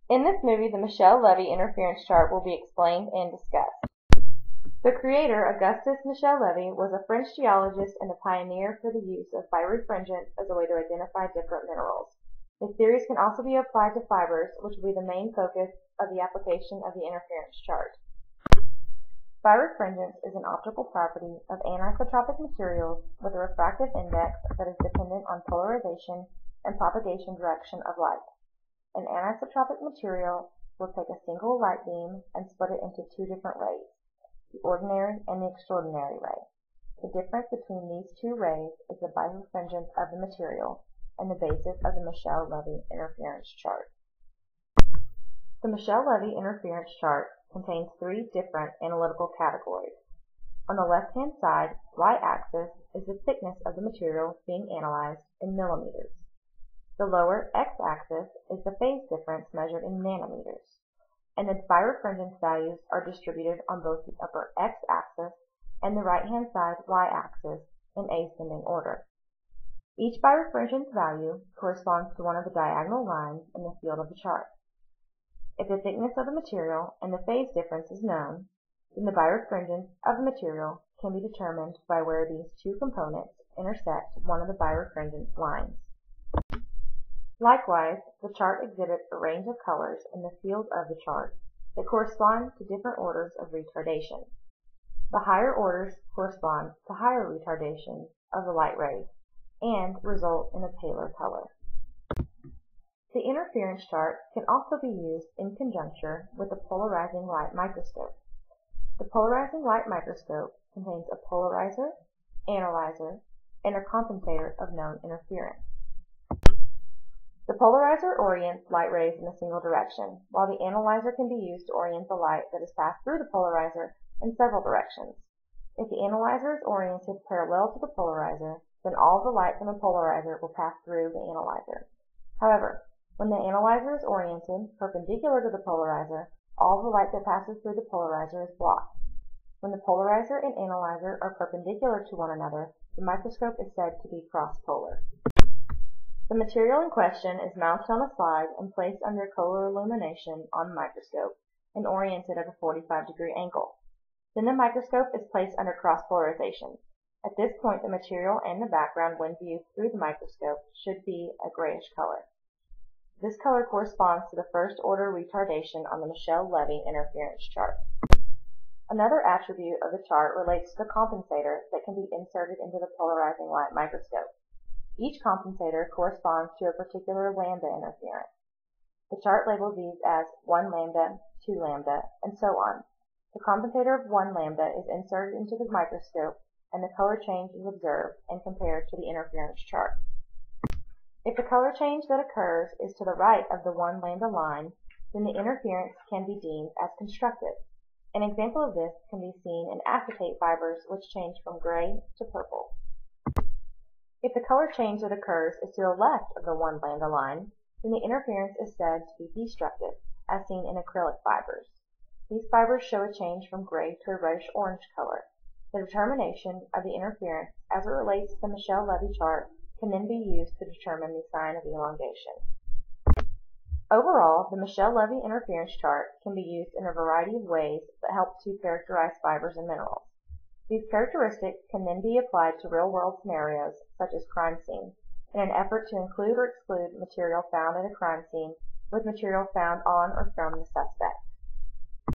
In this movie, the MichelLe interference chart will be explained and discussed. The creator, Augustus MichelLe, was a French geologist and a pioneer for the use of birefringence as a way to identify different minerals. His theories can also be applied to fibers, which will be the main focus of the application of the interference chart. Birefringence is an optical property of anisotropic materials with a refractive index that is dependent on polarization and propagation direction of light. An anisotropic material will take a single light beam and split it into two different rays, the ordinary and the extraordinary ray. The difference between these two rays is the birefringence of the material and the basis of the MichelLe interference chart. The MichelLe interference chart contains three different analytical categories. On the left-hand side, y-axis is the thickness of the material being analyzed in millimeters. The lower x-axis is the phase difference measured in nanometers, and the birefringence values are distributed on both the upper x-axis and the right-hand side y-axis in ascending order. Each birefringence value corresponds to one of the diagonal lines in the field of the chart. If the thickness of the material and the phase difference is known, then the birefringence of the material can be determined by where these two components intersect one of the birefringence lines. Likewise, the chart exhibits a range of colors in the field of the chart that correspond to different orders of retardation. The higher orders correspond to higher retardation of the light rays and result in a paler color. The interference chart can also be used in conjunction with a polarizing light microscope. The polarizing light microscope contains a polarizer, analyzer, and a compensator of known interference. The polarizer orients light rays in a single direction, while the analyzer can be used to orient the light that is passed through the polarizer in several directions. If the analyzer is oriented parallel to the polarizer, then all the light from the polarizer will pass through the analyzer. However, when the analyzer is oriented perpendicular to the polarizer, all the light that passes through the polarizer is blocked. When the polarizer and analyzer are perpendicular to one another, the microscope is said to be cross-polar. The material in question is mounted on a slide and placed under color illumination on the microscope and oriented at a 45-degree angle. Then the microscope is placed under cross-polarization. At this point, the material and the background, when viewed through the microscope, should be a grayish color. This color corresponds to the first-order retardation on the MichelLe interference chart. Another attribute of the chart relates to the compensator that can be inserted into the polarizing light microscope. Each compensator corresponds to a particular lambda interference. The chart labels these as 1 lambda, 2 lambda, and so on. The compensator of 1 lambda is inserted into the microscope, and the color change is observed and compared to the interference chart. If the color change that occurs is to the right of the 1 lambda line, then the interference can be deemed as constructive. An example of this can be seen in acetate fibers, which change from gray to purple. If the color change that occurs is to the left of the 1 lambda line, then the interference is said to be destructive, as seen in acrylic fibers. These fibers show a change from gray to a reddish-orange color. The determination of the interference as it relates to the MichelLe chart can then be used to determine the sign of elongation. Overall, the MichelLe interference chart can be used in a variety of ways that help to characterize fibers and minerals. These characteristics can then be applied to real-world scenarios, such as crime scene, in an effort to include or exclude material found at a crime scene with material found on or from the suspect.